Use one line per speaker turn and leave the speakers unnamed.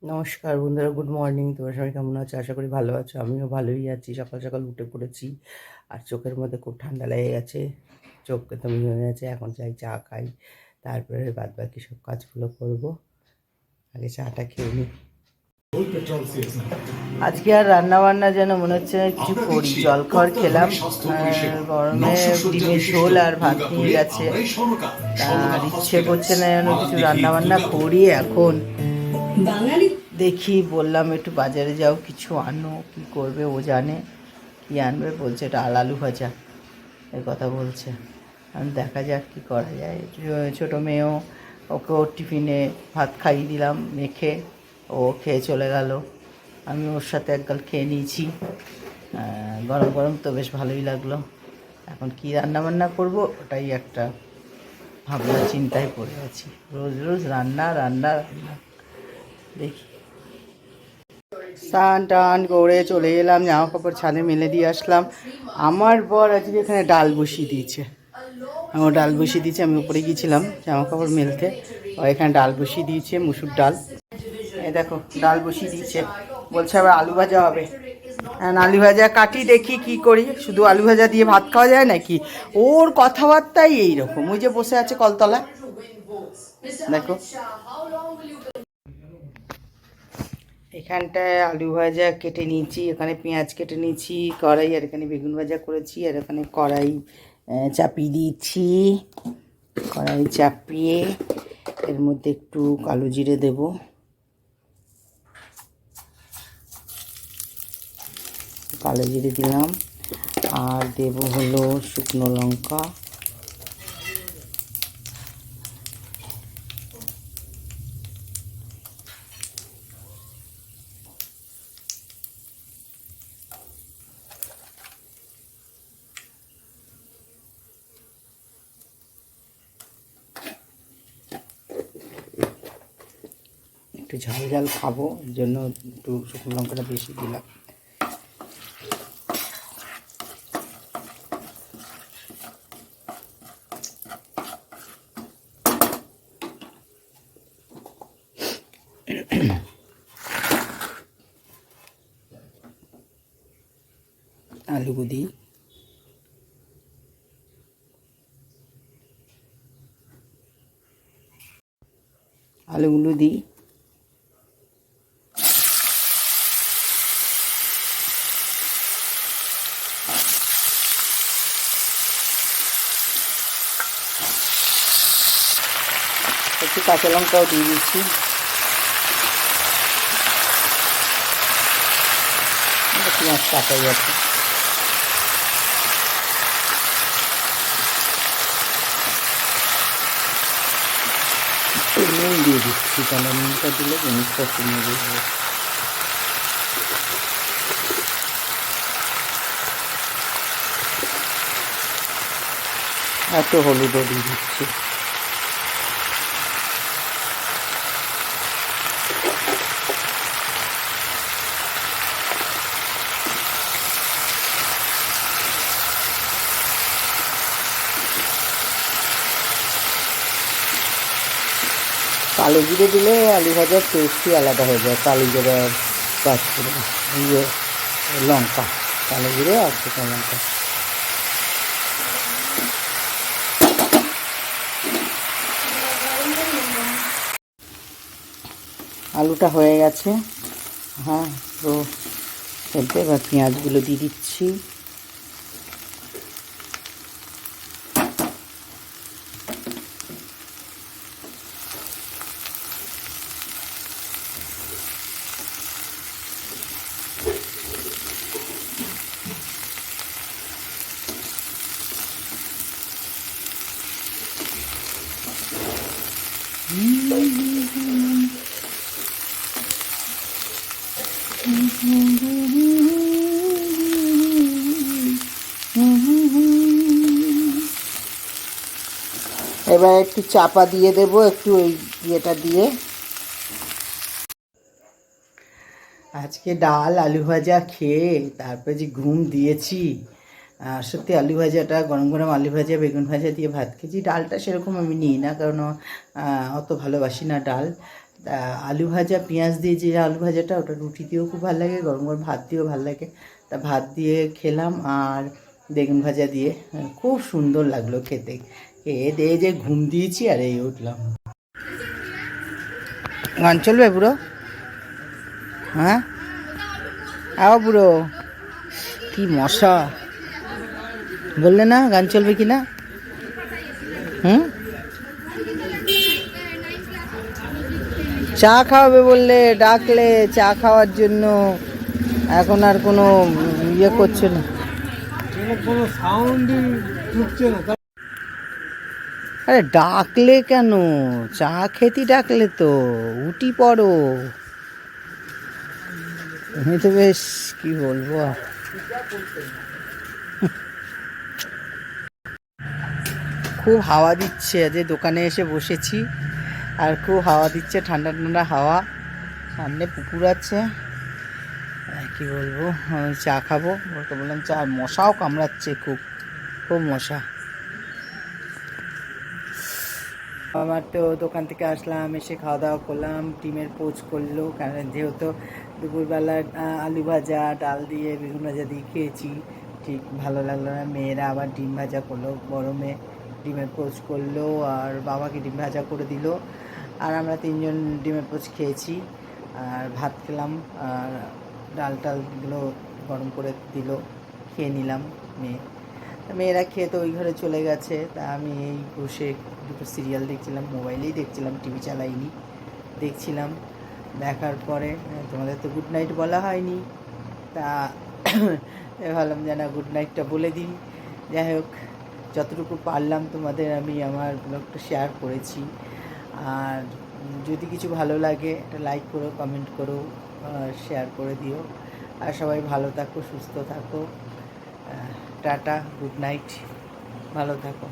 নমস্কার বন্ধুরা, good morning. তোমরা সবাই কেমন আছো? আশা করি ভালো আছো। আমিও ভালোই আছি। সকাল সকাল উঠে পড়েছি, আর চোখের মধ্যে খুব ঠান্ডা লেগে গেছে, চোখ একদম হয়ে গেছে। এখন চাই চা খাই, তারপরে বাদ বাকি সব কাজগুলো করবো। আগে চাটা খেয়ে নিই। আজকে আর রান্না বান্না যেন মনে হচ্ছে কিছু করি। জলখাবার খেলাম, গরমে ডিমের ঝোল আর ভাত নিয়ে গেছে, আর ইচ্ছে করছে না যেন কিছু রান্না বান্না করি এখন। দেখি, বললাম একটু বাজারে যাও, কিছু আনো। কি করবে ও জানে, কি আনবে। বলছে ডাল আলু ভাজা, এই কথা বলছে। আমি দেখা যাক কি করা যায়। ছোটো মেয়েও, ওকে ওর টিফিনে ভাত খাইয়ে দিলাম মেখে, ও খেয়ে চলে গেল। আমি ওর সাথে একগাল খেয়ে নিয়েছি। গরম গরম তো বেশ ভালোই লাগলো। এখন কি রান্না বান্না করবো, ওটাই একটা ভাবনা চিন্তায় পড়ে আছি। রোজ রোজ রান্না রান্না রান্না। দেখি, স্নান টান করে চলে এলাম, জামা কাপড় ছাদে মেলে দিয়ে আসলাম। আমার বর আজকে এখানে ডাল বসিয়ে দিয়েছে। আমার ডাল বসিয়ে দিয়েছে, আমি উপরে গিয়েছিলাম জামা কাপড় মেলতে, ও এখানে ডাল বসিয়ে দিয়েছে, মুসুর ডাল। এই দেখো, ডাল বসিয়ে দিয়েছে। বলছে আবার আলু ভাজা হবে। আলু ভাজা কাটি, দেখি কি করি। শুধু আলু ভাজা দিয়ে ভাত খাওয়া যায় নাকি? ওর কথাবার্তাই এইরকম। ওই যে বসে আছে কলতলা, দেখো। এখানটায় আলু ভাজা কেটে নিয়েছি, এখানে পেঁয়াজ কেটে নিয়েছি, কড়াই, আর এখানে বেগুন ভাজা করেছি, আর এখানে কড়াই চাপিয়ে দিয়েছি। কড়াই চাপিয়ে এর মধ্যে একটু কালো জিরে দেব, কালো জিরে দিলাম, আর দেব হলো শুকনো লঙ্কা, একটু ঝাল ঝাল খাবো, এর জন্য একটু শুকনো লঙ্কাটা বেশি দিলাম। আলুগুলো দিই, আলুগুলো দিই, একটু কাঁচা লঙ্কাও দিয়ে দিচ্ছি। পেঁয়াজ কাটাই আছে, নুন দিয়ে দিচ্ছি, তাহলে নুনটা দিলে জিনিসটা কমে যাবে। একটু হলুদও দিয়ে দিচ্ছি। কালো জিরে দিলে আলু ভাজার টেস্টই আলাদা হয়ে যায়। কালো জিরে আর পাঁচফোড়ন, ইয়ে লঙ্কা, কালো জিরে আর শুকনো লঙ্কা। আলুটা হয়ে গেছে, হ্যাঁ। তো এতে এবার পেঁয়াজগুলো দিয়ে দিচ্ছি। এবার একটু চাপা দিয়ে দেব, একটু ওই ইয়েটা দিয়ে। আজকে ডাল আলু ভাজা খেয়ে তারপরে যে ঘুম দিয়েছি, সত্যি আলু ভাজাটা, গরম গরম আলু ভাজা বেগুন ভাজা দিয়ে ভাত খেয়েছি। ডালটা সেরকম আমি নিই না, কারণ অত ভালোবাসি না ডাল। তা আলু ভাজা পেঁয়াজ দিয়ে যে আলু ভাজাটা, ওটা রুটি দিয়েও খুব ভালো লাগে, গরম গরম ভাত দিয়েও ভালো লাগে। তা ভাত দিয়ে খেলাম আর বেগুন ভাজা দিয়ে, খুব সুন্দর লাগলো খেতে। খেয়ে দিয়ে যে ঘুম দিয়েছি আর এই উঠলাম। গান চলবে বুড়ো? হ্যাঁ আও বুড়ো, কি মশা, বললে না গান চলবে কি না? হুম, চা খাওয়াবে বললে, ডাকলে চা খাওয়ার জন্য, এখন আর কোনো ইয়ে করছে না, কোনো সাউন্ডই ঢুকছে না। আরে ডাকলে কেন, চা খেতে ডাকলে তো উঠি পড়ো। আমি তো বেশ কি বলবো আর, খুব হাওয়া দিচ্ছে, যে দোকানে এসে বসেছি আর খুব হাওয়া দিচ্ছে, ঠান্ডা ঠান্ডা হাওয়া, সামনে পুকুর আছে। কি বলবো, চা খাবো, ওকে বললাম চা, মশাও কামড়াচ্ছে খুব, খুব মশা। আমার তো দোকান থেকে আসলাম, এসে খাওয়া দাওয়া করলাম, ডিমের পোচ করলো, কারণ যেহেতু দুপুরবেলা আলু ভাজা ডাল দিয়ে বেগুন ভাজা দিয়ে খেয়েছি, ঠিক ভালো লাগলো না। মেয়েরা আবার ডিম ভাজা করলো, গরমে ডিমের পোচ করলো আর বাবাকে ডিম ভাজা করে দিল, আর আমরা তিনজন ডিমের পোচ খেয়েছি আর ভাত খেলাম, আর ডাল টালগুলো গরম করে দিল, খেয়ে নিলাম। মেয়েরা খেয়ে তো ওই ঘরে চলে গেছে। তা আমি এই বসে দুটো সিরিয়াল দেখছিলাম, মোবাইলেই দেখছিলাম, টিভি চালাইনি, দেখছিলাম। দেখার পরে তোমাদের তো গুড নাইট বলা হয়নি, তা ভাবলাম যে না গুড নাইটটা বলে দিই। যাই হোক, যতটুকু পারলাম তোমাদের আমি আমার ব্লগটা শেয়ার করেছি। আর যদি কিছু ভালো লাগে একটা লাইক করো, কমেন্ট করো, শেয়ার করে দিও। আর সবাই ভালো থাকো, সুস্থ থাকো। টাটা, গুড নাইট, ভালো থাকো।